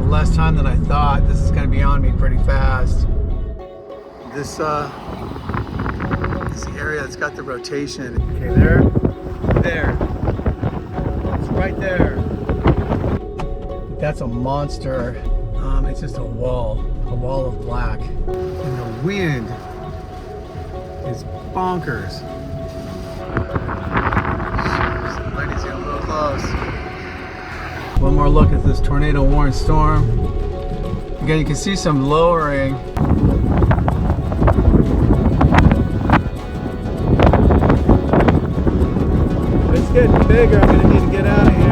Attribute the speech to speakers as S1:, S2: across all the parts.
S1: less time than I thought. This is going to be on me pretty fast. This area that's got the rotation. Okay, there. It's right there. That's a monster. It's just a wall of black. And the wind is bonkers. Ladies, get a little close. One more look at this tornado warned storm. Again, you can see some lowering. It's getting bigger. I'm going to need to get out of here.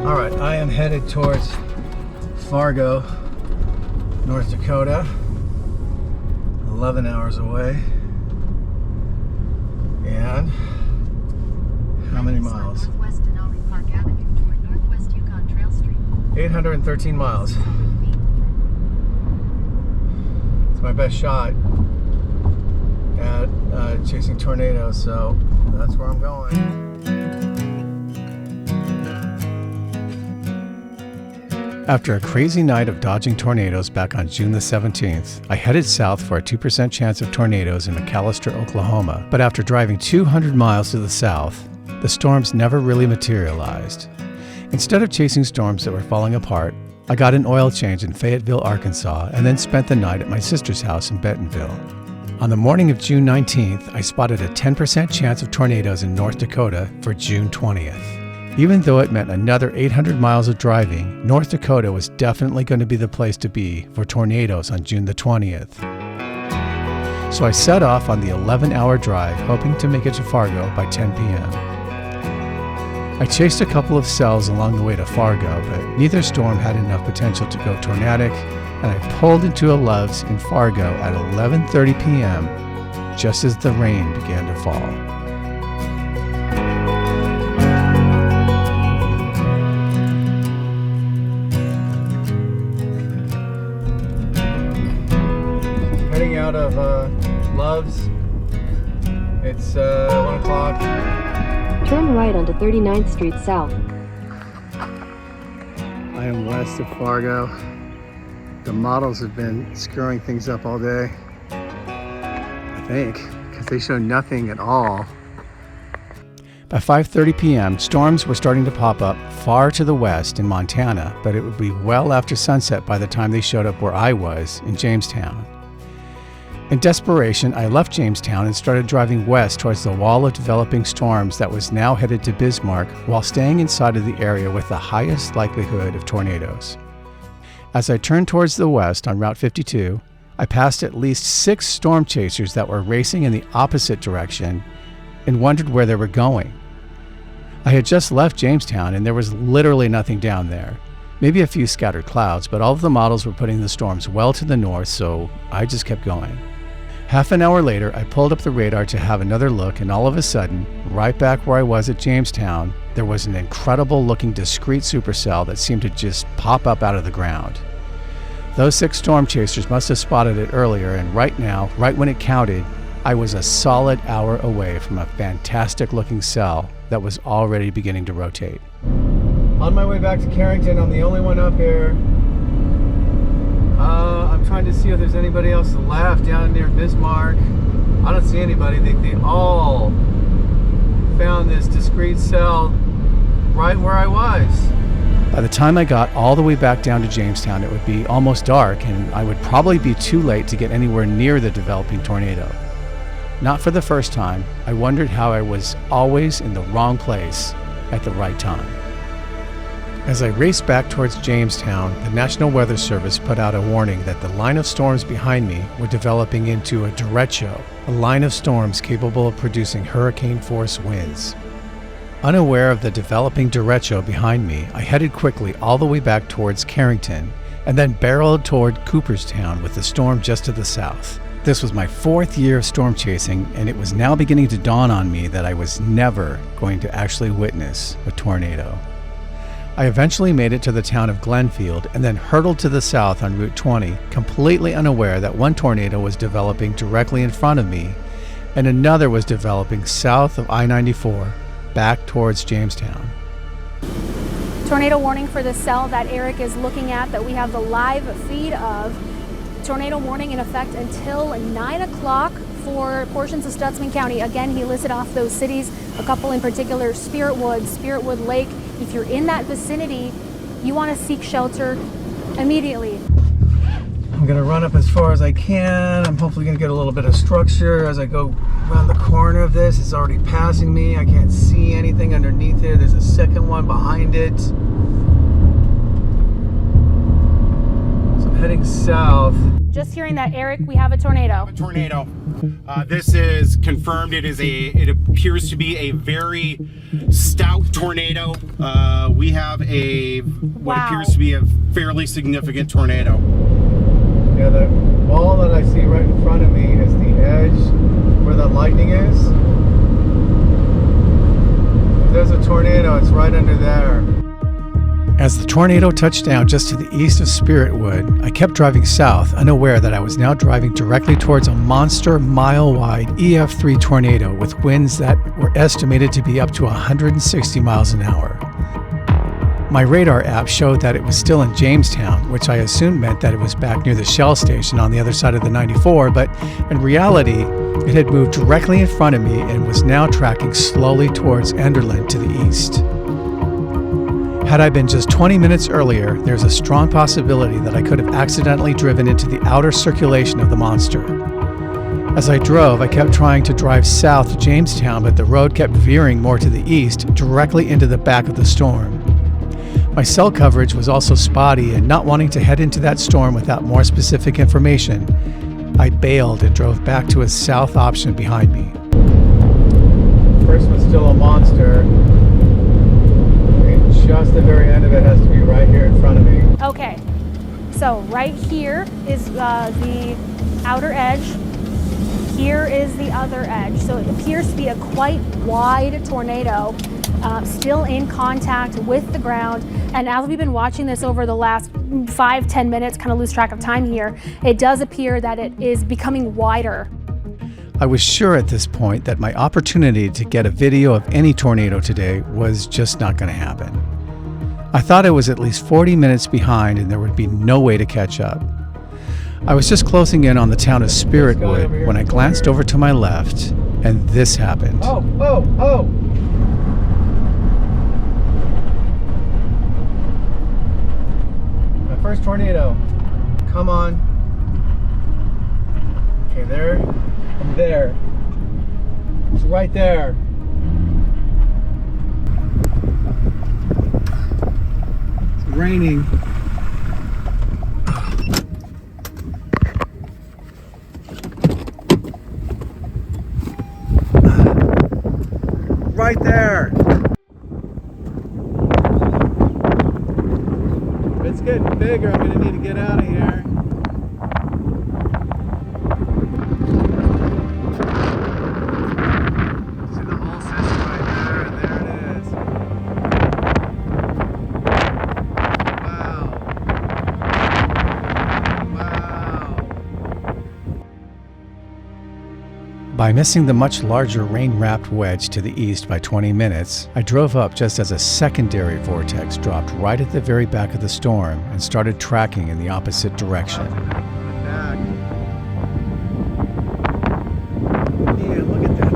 S1: Alright, I am headed towards Fargo, North Dakota, 11 hours away. And how many miles? 813 miles. It's my best shot at chasing tornadoes, so that's where I'm going. After a crazy night of dodging tornadoes back on June the 17th, I headed south for a 2% chance of tornadoes in McAlester, Oklahoma. But after driving 200 miles to the south, the storms never really materialized. Instead of chasing storms that were falling apart, I got an oil change in Fayetteville, Arkansas, and then spent the night at my sister's house in Bentonville. On the morning of June 19th, I spotted a 10% chance of tornadoes in North Dakota for June 20th. Even though it meant another 800 miles of driving, North Dakota was definitely going to be the place to be for tornadoes on June the 20th. So I set off on the 11-hour drive, hoping to make it to Fargo by 10 p.m. I chased a couple of cells along the way to Fargo, but neither storm had enough potential to go tornadic, and I pulled into a Love's in Fargo at 11:30 p.m., just as the rain began to fall. Heading out of Love's. It's 1 o'clock.
S2: Turn right onto 39th Street South.
S1: I am west of Fargo. The models have been screwing things up all day, I think, because they show nothing at all. By 5:30 p.m., storms were starting to pop up far to the west in Montana, but it would be well after sunset by the time they showed up where I was, in Jamestown. In desperation, I left Jamestown and started driving west towards the wall of developing storms that was now headed to Bismarck, while staying inside of the area with the highest likelihood of tornadoes. As I turned towards the west on Route 52, I passed at least 6 storm chasers that were racing in the opposite direction and wondered where they were going. I had just left Jamestown and there was literally nothing down there. Maybe a few scattered clouds, but all of the models were putting the storms well to the north, so I just kept going. Half an hour later, I pulled up the radar to have another look, and all of a sudden, right back where I was at Jamestown, there was an incredible looking discrete supercell that seemed to just pop up out of the ground. Those 6 storm chasers must have spotted it earlier, and right now, right when it counted, I was a solid hour away from a fantastic looking cell that was already beginning to rotate. On my way back to Carrington, I'm the only one up here. I'm trying to see if there's anybody else left down near Bismarck. I don't see anybody. They all found this discrete cell right where I was. By the time I got all the way back down to Jamestown, it would be almost dark, and I would probably be too late to get anywhere near the developing tornado. Not for the first time, I wondered how I was always in the wrong place at the right time. As I raced back towards Jamestown, the National Weather Service put out a warning that the line of storms behind me were developing into a derecho, a line of storms capable of producing hurricane-force winds. Unaware of the developing derecho behind me, I headed quickly all the way back towards Carrington and then barreled toward Cooperstown with the storm just to the south. This was my 4th year of storm chasing, and it was now beginning to dawn on me that I was never going to actually witness a tornado. I eventually made it to the town of Glenfield and then hurtled to the south on Route 20, completely unaware that one tornado was developing directly in front of me and another was developing south of I-94 back towards Jamestown.
S3: Tornado warning for the cell that Eric is looking at that we have the live feed of. Tornado warning in effect until 9 o'clock for portions of Stutsman County. Again, he listed off those cities, a couple in particular, Spiritwood Lake. If you're in that vicinity, you want to seek shelter immediately.
S1: I'm gonna run up as far as I can. I'm hopefully gonna get a little bit of structure as I go around the corner of this. It's already passing me. I can't see anything underneath it. There's a second one behind it. So I'm heading south.
S3: Just hearing that, Eric, we have a tornado.
S4: A tornado. This is confirmed. It appears to be a very stout tornado. We have what appears to be a fairly significant tornado.
S1: Yeah, the ball that I see right in front of me is the edge where the lightning is. If there's a tornado, it's right under there. As the tornado touched down just to the east of Spiritwood, I kept driving south, unaware that I was now driving directly towards a monster mile-wide EF3 tornado with winds that were estimated to be up to 160 miles an hour. My radar app showed that it was still in Jamestown, which I assumed meant that it was back near the Shell station on the other side of the 94, but in reality, it had moved directly in front of me and was now tracking slowly towards Enderlin to the east. Had I been just 20 minutes earlier, there's a strong possibility that I could have accidentally driven into the outer circulation of the monster. As I drove, I kept trying to drive south to Jamestown, but the road kept veering more to the east, directly into the back of the storm. My cell coverage was also spotty, and not wanting to head into that storm without more specific information, I bailed and drove back to a south option behind me. First was still a monster. Just the very end of it has to be right here in front of me.
S3: Okay, so right here is the outer edge. Here is the other edge. So it appears to be a quite wide tornado, still in contact with the ground. And as we've been watching this over the last 5-10 minutes, kind of lose track of time here, it does appear that it is becoming wider.
S1: I was sure at this point that my opportunity to get a video of any tornado today was just not going to happen. I thought I was at least 40 minutes behind and there would be no way to catch up. I was just closing in on the town of Spiritwood when I glanced over to my left and this happened. Oh! My first tornado. Come on. Okay, there. I'm there. It's right there. It's raining. Right there. If it's getting bigger, I'm going to need to get out of here. By missing the much larger rain-wrapped wedge to the east by 20 minutes, I drove up just as a secondary vortex dropped right at the very back of the storm and started tracking in the opposite direction. Yeah, look at that.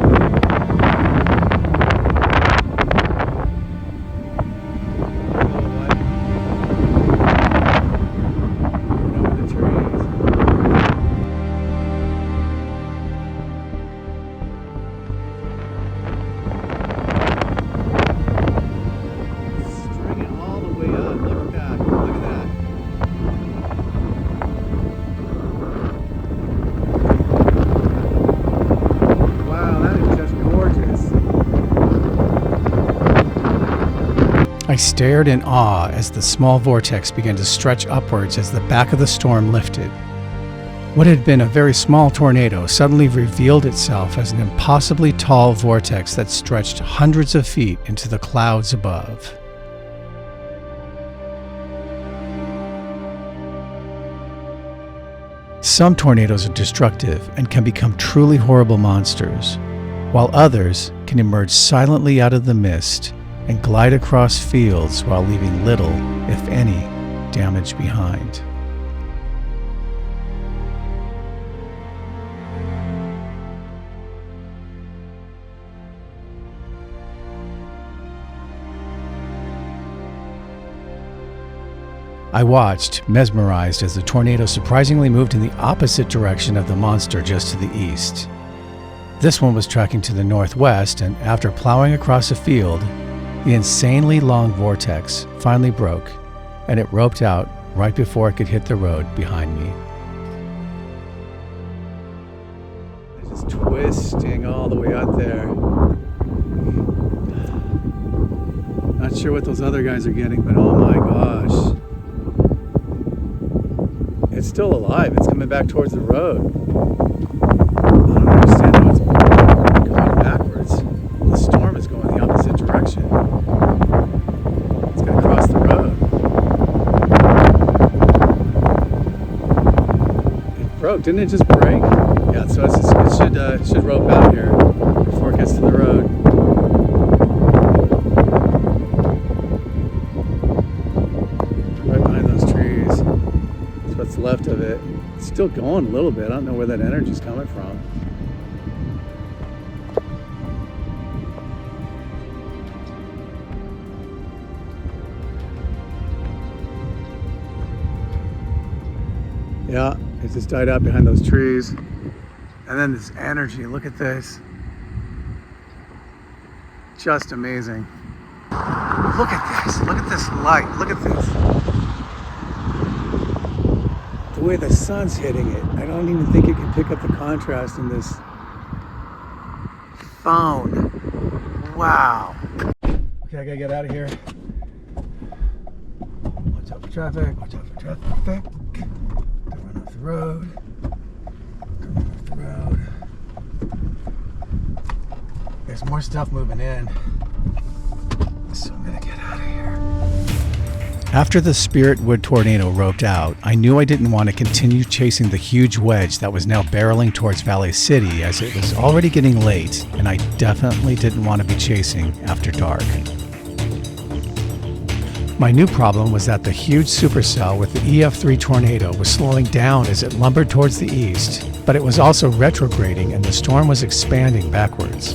S1: I stared in awe as the small vortex began to stretch upwards as the back of the storm lifted. What had been a very small tornado suddenly revealed itself as an impossibly tall vortex that stretched hundreds of feet into the clouds above. Some tornadoes are destructive and can become truly horrible monsters, while others can emerge silently out of the mist and glide across fields while leaving little, if any, damage behind. I watched, mesmerized, as the tornado surprisingly moved in the opposite direction of the monster just to the east. This one was tracking to the northwest, and after plowing across a field, the insanely long vortex finally broke, and it roped out right before it could hit the road behind me. It's just twisting all the way out there. Not sure what those other guys are getting, but oh my gosh. It's still alive. It's coming back towards the road. I don't understand how it's going backwards. The storm is going the opposite direction. It's going to cross the road. It broke. Didn't it just break? Yeah, so it should rope out here before it gets to the road. Right behind those trees. What's left of it. It's still going a little bit. I don't know where that energy's coming from. Yeah, it just died out behind those trees. And then this energy, look at this. Just amazing. Look at this. Look at this light. Look at this. The way the sun's hitting it, I don't even think it can pick up the contrast in this phone. Wow. Okay, I gotta get out of here. Watch out for traffic. Watch out for traffic. Don't run off the road. Don't run off the road. There's more stuff moving in, so I'm gonna get out of here. After the Spiritwood tornado roped out, I knew I didn't want to continue chasing the huge wedge that was now barreling towards Valley City, as it was already getting late, and I definitely didn't want to be chasing after dark. My new problem was that the huge supercell with the EF3 Tornado was slowing down as it lumbered towards the east, but it was also retrograding and the storm was expanding backwards.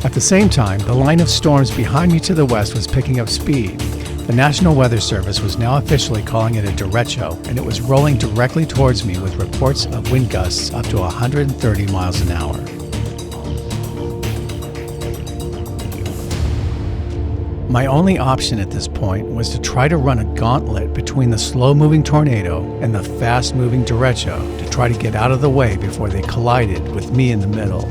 S1: At the same time, the line of storms behind me to the west was picking up speed. The National Weather Service was now officially calling it a derecho, and it was rolling directly towards me with reports of wind gusts up to 130 miles an hour. My only option at this point was to try to run a gauntlet between the slow-moving tornado and the fast-moving derecho to try to get out of the way before they collided with me in the middle.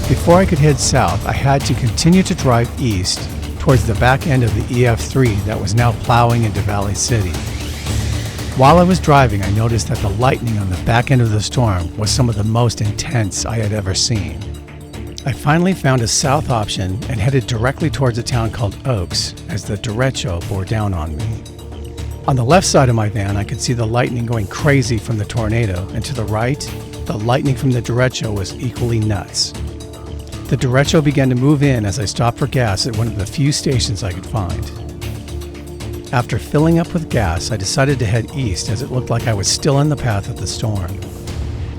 S1: Before I could head south, I had to continue to drive east towards the back end of the EF3 that was now plowing into Valley City. While I was driving, I noticed that the lightning on the back end of the storm was some of the most intense I had ever seen. I finally found a south option and headed directly towards a town called Oaks as the derecho bore down on me. On the left side of my van, I could see the lightning going crazy from the tornado, and to the right, the lightning from the derecho was equally nuts. The derecho began to move in as I stopped for gas at one of the few stations I could find. After filling up with gas, I decided to head east as it looked like I was still in the path of the storm.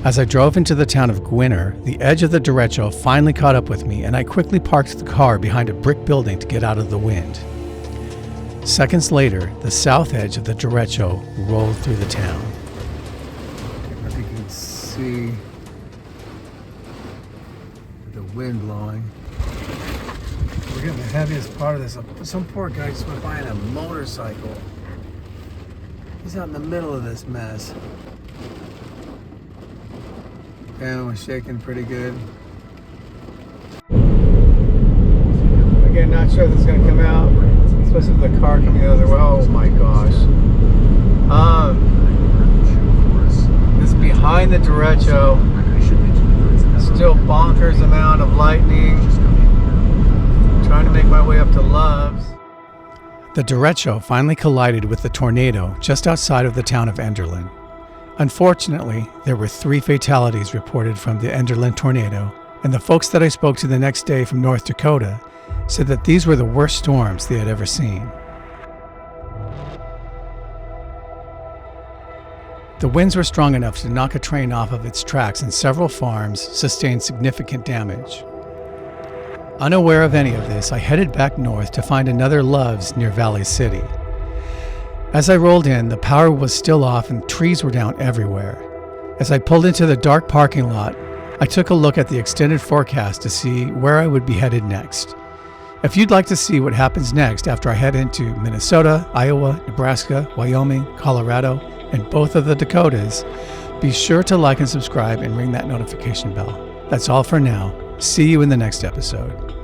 S1: As I drove into the town of Gwinner, the edge of the derecho finally caught up with me, and I quickly parked the car behind a brick building to get out of the wind. Seconds later, the south edge of the derecho rolled through the town. If you can see the wind blowing. We're getting the heaviest part of this. Some poor guy just went by on a motorcycle. He's out in the middle of this mess. Panel was shaking pretty good. Again, not sure if this is going to come out, especially with the car coming the other way. Oh my gosh. This is behind the derecho. Still bonkers amount of lightning. Trying to make my way up to Love's. The derecho finally collided with the tornado just outside of the town of Enderlin. Unfortunately, there were 3 fatalities reported from the Enderlin tornado, and the folks that I spoke to the next day from North Dakota said that these were the worst storms they had ever seen. The winds were strong enough to knock a train off of its tracks, and several farms sustained significant damage. Unaware of any of this, I headed back north to find another Love's near Valley City. As I rolled in, the power was still off and trees were down everywhere. As I pulled into the dark parking lot, I took a look at the extended forecast to see where I would be headed next. If you'd like to see what happens next after I head into Minnesota, Iowa, Nebraska, Wyoming, Colorado, and both of the Dakotas, be sure to like and subscribe and ring that notification bell. That's all for now. See you in the next episode.